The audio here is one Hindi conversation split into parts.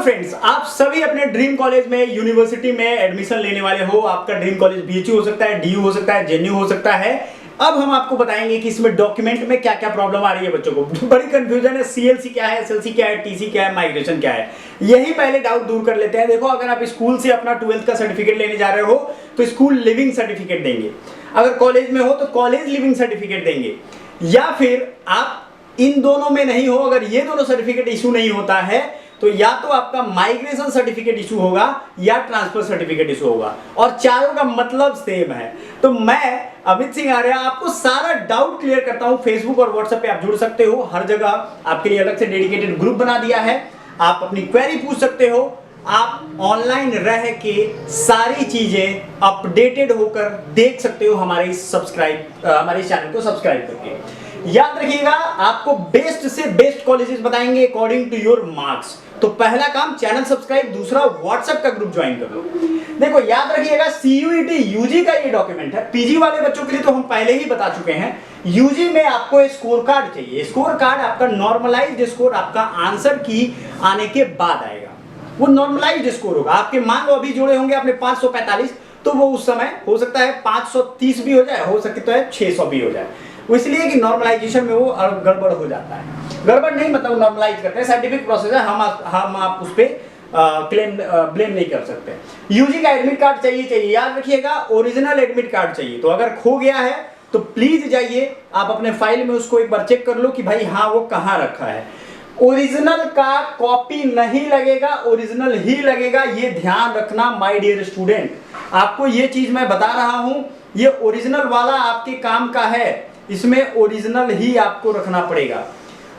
फ्रेंड्स, आप सभी अपने ड्रीम कॉलेज में, यूनिवर्सिटी में एडमिशन लेने वाले हो। आपका ड्रीम कॉलेज बीएचयू हो सकता है, डीयू हो सकता है, जेएनयू हो सकता है। अब हम आपको बताएंगे कि इसमें डॉक्यूमेंट में क्या क्या प्रॉब्लम आ रही है बच्चों को। बड़ी कंफ्यूजन है, सीएलसी क्या है, एसएलसी क्या है, टीसी क्या है, माइग्रेशन क्या है, यही पहले डाउट दूर कर लेते हैं। देखो, अगर आप स्कूल से अपना 12th का सर्टिफिकेट लेने जा रहे हो तो स्कूल लिविंग सर्टिफिकेट देंगे। अगर कॉलेज में हो तो कॉलेज लिविंग सर्टिफिकेट देंगे, या फिर आप इन दोनों में नहीं हो, अगर ये दोनों सर्टिफिकेट इशू नहीं होता है तो या तो आपका माइग्रेशन सर्टिफिकेट इशू होगा या ट्रांसफर सर्टिफिकेट इशू होगा, और चारों का मतलब सेम है। तो मैं अमित सिंह आर्या आपको सारा डाउट क्लियर करता हूं। फेसबुक और व्हाट्सएप पे आप जुड़ सकते हो, हर जगह आपके लिए अलग से डेडिकेटेड ग्रुप बना दिया है। आप अपनी क्वेरी पूछ सकते हो, आप ऑनलाइन रह के सारी चीजें अपडेटेड होकर देख सकते हो हमारे चैनल को सब्सक्राइब करके। याद रखिएगा, आपको बेस्ट से बेस्ट कॉलेजेस बताएंगे अकॉर्डिंग टू योर मार्क्स। तो पहला काम चैनल सब्सक्राइब, दूसरा व्हाट्सएप का ग्रुप ज्वाइन कर लो। देखो, याद रखिएगा, सीयूईटी यूजी का ये डॉक्यूमेंट है। पीजी वाले बच्चों के लिए तो हम पहले ही बता चुके हैं। यूजी में आपको स्कोर कार्ड चाहिए। स्कोर कार्ड आपका नॉर्मलाइज्ड स्कोर आपका आंसर की आने के बाद आएगा। वो नॉर्मलाइज्ड स्कोर होगा। आपके मान लो अभी जोड़े होंगे आपने 545, तो वो उस समय हो सकता है 530 भी हो जाए, हो सकता है 600 भी हो जाए। इसलिए कि नॉर्मलाइजेशन में वो गड़बड़ हो जाता है। गड़बड़ नहीं मतलब नॉर्मलाइज करते हैं, साइंटिफिक प्रोसेस है, हम आप उस पर ब्लेम नहीं कर सकते। यूजी का एडमिट कार्ड चाहिए। याद रखिएगा, ओरिजिनल एडमिट कार्ड चाहिए। तो अगर खो गया है तो प्लीज जाइए, आप अपने फाइल में उसको एक बार चेक कर लो कि भाई हाँ वो कहाँ रखा है। ओरिजिनल का कॉपी नहीं लगेगा, ओरिजिनल ही लगेगा, ये ध्यान रखना माय डियर स्टूडेंट। आपको ये चीज मैं बता रहा हूं, ये ओरिजिनल वाला आपके काम का है, इसमें ओरिजिनल ही आपको रखना पड़ेगा।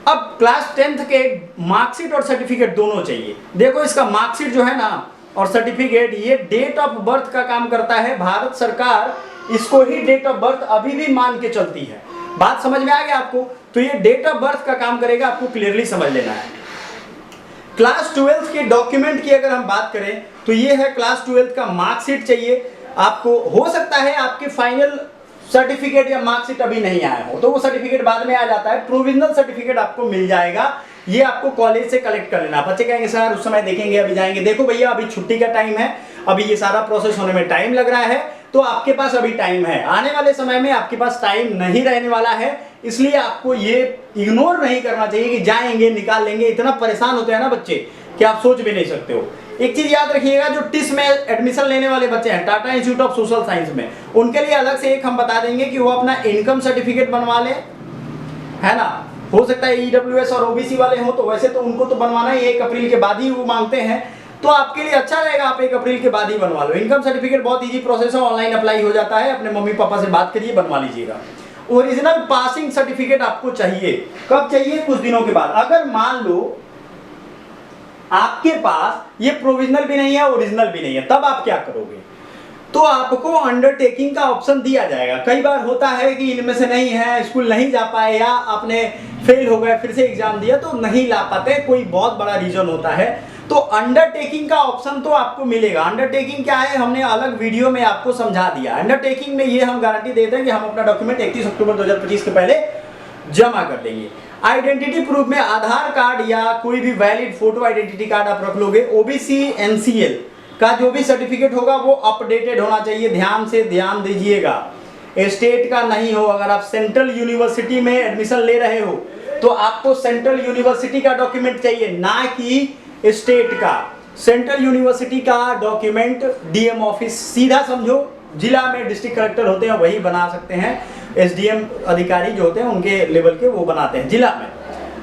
अब क्लास 10th के मार्कशीट और सर्टिफिकेट दोनों चाहिए। देखो, इसका मार्कशीट जो है ना और सर्टिफिकेट, ये डेट ऑफ बर्थ का काम करता है। भारत सरकार इसको ही डेट ऑफ बर्थ अभी भी मान के चलती है। बात समझ में आ गया आपको? तो ये डेट ऑफ बर्थ का काम करेगा, आपको क्लियरली समझ लेना है। क्लास 12th के डॉक्यूमेंट की अगर हम बात करें तो ये है क्लास 12th का मार्कशीट चाहिए आपको। हो सकता है आपके फाइनल सर्टिफिकेट या मार्कशीट अभी नहीं आया हो, तो वो सर्टिफिकेट बाद में आ जाता है। प्रोविजनल सर्टिफिकेट आपको मिल जाएगा, ये आपको कॉलेज से कलेक्ट कर लेना। बच्चे कहेंगे सर उस समय देखेंगे, अभी जाएंगे। देखो भैया, अभी छुट्टी का टाइम है, अभी ये सारा प्रोसेस होने में टाइम लग रहा है, तो आपके पास अभी टाइम है। आने वाले समय में आपके पास टाइम नहीं रहने वाला है, इसलिए आपको ये इग्नोर नहीं करना चाहिए कि जाएंगे निकाल लेंगे। इतना परेशान होते हैं ना बच्चे कि आप सोच भी नहीं सकते हो। एक चीज याद रखिएगा, जो टिस में एडमिशन लेने वाले बच्चे हैं Tata institute of social science में, उनके लिए अलग से एक हम बता देंगे कि वो अपना इनकम सर्टिफिकेट बनवा ले, है ना। हो सकता है ईडब्ल्यूएस और ओबीसी वाले हो, तो वैसे तो उनको तो बनवाना ही 1 अप्रैल के बाद ही वो मांगते हैं, तो आपके लिए अच्छा रहेगा आप 1 अप्रैल के बाद ही बनवा लो। इनकम सर्टिफिकेट बहुत ईजी प्रोसेस है, ऑनलाइन अप्लाई हो जाता है। अपने मम्मी पापा से बात करिए, बनवा लीजिएगा। ओरिजिनल पासिंग सर्टिफिकेट आपको चाहिए। कब चाहिए? कुछ दिनों के बाद। अगर मान लो आपके पास ये प्रोविजनल भी नहीं है, ओरिजिनल भी नहीं है, तब आप क्या करोगे? तो आपको अंडरटेकिंग का ऑप्शन दिया जाएगा। कई बार होता है कि इनमें से नहीं है, स्कूल नहीं जा पाए, या आपने फेल हो गए, फिर से एग्जाम दिया तो नहीं ला पाते, कोई बहुत बड़ा रीजन होता है, तो अंडरटेकिंग का ऑप्शन तो आपको मिलेगा। अंडरटेकिंग क्या है, हमने अलग वीडियो में आपको समझा दिया। अंडरटेकिंग में ये हम गारंटी देते हैं कि हम अपना डॉक्यूमेंट 31 अक्टूबर 2025 के पहले जमा कर देंगे। आइडेंटिटी प्रूफ में आधार कार्ड या कोई भी वैलिड फोटो आइडेंटिटी कार्ड आप रख लोगे। ओबीसी एनसीएल का जो भी सर्टिफिकेट होगा वो अपडेटेड होना चाहिए, ध्यान दीजिएगा। स्टेट का नहीं हो। अगर आप सेंट्रल यूनिवर्सिटी में एडमिशन ले रहे हो तो आपको सेंट्रल यूनिवर्सिटी का डॉक्यूमेंट चाहिए, ना कि स्टेट का। सेंट्रल यूनिवर्सिटी का डॉक्यूमेंट डीएम ऑफिस, सीधा समझो जिला में डिस्ट्रिक्ट कलेक्टर होते हैं वही बना सकते हैं। एसडीएम अधिकारी जो होते हैं उनके लेवल के वो बनाते हैं जिला में।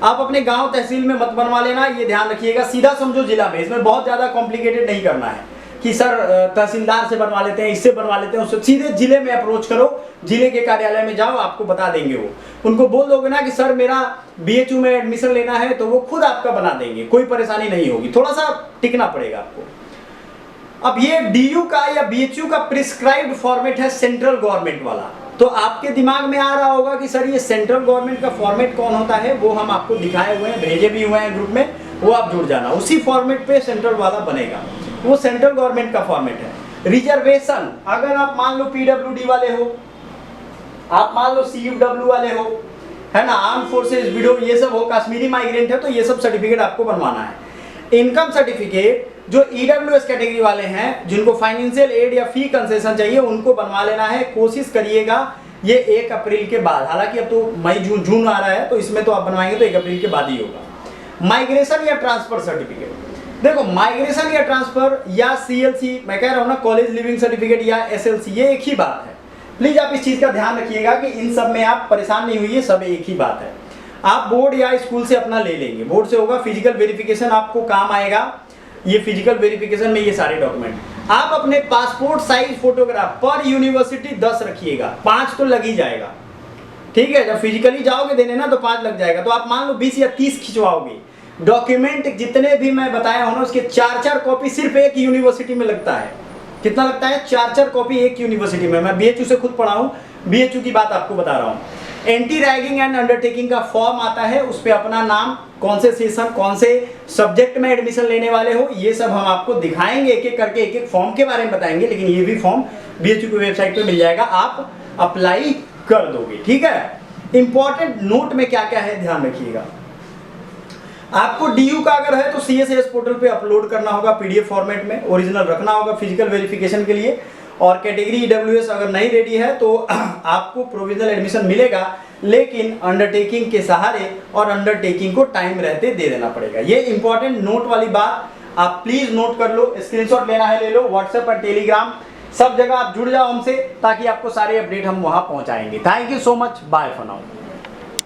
आप अपने गांव तहसील में मत बनवा लेना, ये ध्यान रखिएगा। सीधा समझो जिला में, इसमें बहुत ज्यादा कॉम्प्लिकेटेड नहीं करना है कि सर तहसीलदार से बनवा लेते हैं, इससे बनवा लेते हैं, उससे सीधे जिले में अप्रोच करो। जिले के कार्यालय में जाओ, आपको बता देंगे। वो उनको बोल दोगे ना कि सर मेरा बीएचयू में एडमिशन लेना है, तो वो खुद आपका बना देंगे, कोई परेशानी नहीं होगी। थोड़ा सा टिकना पड़ेगा आपको। अब ये डीयू का या बीएचयू का प्रिस्क्राइब्ड फॉर्मेट है सेंट्रल गवर्नमेंट वाला। तो आपके दिमाग में आ रहा होगा कि सर ये सेंट्रल गवर्नमेंट का फॉर्मेट कौन होता है, वो हम आपको दिखाए हुए हैं, भेजे भी हुए हैं ग्रुप में, वो आप जुड़ जाना। उसी फॉर्मेट पे सेंट्रल वाला बनेगा, वो सेंट्रल गवर्नमेंट का फॉर्मेट है। रिजर्वेशन, अगर आप मान लो पीडब्ल्यूडी वाले हो, आप मान लो सीयूडब्ल्यू वाले हो, है ना, आर्म फोर्सेज, विडो, ये सब हो, कश्मीरी माइग्रेंट है, तो ये सब सर्टिफिकेट आपको बनवाना है। इनकम सर्टिफिकेट जो ईडब्ल्यूएस कैटेगरी वाले हैं, जिनको फाइनेंशियल एड या फी कंसेशन चाहिए, उनको बनवा लेना है। कोशिश करिएगा ये 1 अप्रैल के बाद, हालांकि अब तो मई जून आ रहा है, तो इसमें तो आप बनवाएंगे तो 1 अप्रैल के बाद ही होगा। माइग्रेशन या ट्रांसफर सर्टिफिकेट, देखो माइग्रेशन या ट्रांसफर या सीएलसी, मैं कह रहा हूँ ना कॉलेज लिविंग सर्टिफिकेट या एसएलसी, ये एक ही बात है। प्लीज आप इस चीज का ध्यान रखिएगा कि इन सब में आप परेशान नहीं हुई, सब एक ही बात है। आप बोर्ड या स्कूल से अपना ले लेंगे, बोर्ड से होगा, फिजिकल वेरिफिकेशन आपको काम आएगा। ये फिजिकल वेरिफिकेशन में ये सारे डॉक्यूमेंट आप अपने पासपोर्ट साइज फोटोग्राफ पर यूनिवर्सिटी 10 रखिएगा, 5 तो लग ही जाएगा, ठीक है। जब फिजिकली जाओगे देने ना तो 5 लग जाएगा, तो आप मान लो 20 या 30 खिंचवाओगे। डॉक्यूमेंट जितने भी मैं बताया हूं ना, उसके 4-4 कॉपी सिर्फ एक यूनिवर्सिटी में लगता है। कितना लगता है? 4-4 कॉपी एक यूनिवर्सिटी में। मैं बीएचयू से खुद पढ़ा हूं, बीएचयू की बात आपको बता रहा हूं। एंटी रैगिंग एंड अंडरटेकिंग का फॉर्म आता है, उस पर अपना नाम, कौन से सेशन, कौन से सब्जेक्ट में एडमिशन लेने वाले हो, ये सब हम आपको दिखाएंगे, एक एक करके एक एक फॉर्म के बारे में बताएंगे। लेकिन ये भी फॉर्म बीएचयू की वेबसाइट पे मिल जाएगा, आप अप्लाई कर दोगे, ठीक है। इंपॉर्टेंट नोट में क्या क्या है ध्यान रखिएगा। आपको डीयू का अगर है तो सीएसएस पोर्टल पे अपलोड करना होगा पीडीएफ फॉर्मेट में, ओरिजिनल रखना होगा फिजिकल वेरिफिकेशन के लिए। और कैटेगरी ईडब्ल्यूएस अगर नहीं रेडी है तो आपको प्रोविजनल एडमिशन मिलेगा, लेकिन अंडरटेकिंग के सहारे, और अंडरटेकिंग को टाइम रहते दे देना पड़ेगा। ये इंपॉर्टेंट नोट वाली बात आप प्लीज नोट कर लो, स्क्रीनशॉट लेना है ले लो। व्हाट्सएप और टेलीग्राम सब जगह आप जुड़ जाओ हमसे, ताकि आपको सारे अपडेट हम वहां पहुंचाएंगे। Thank you so much, bye for now.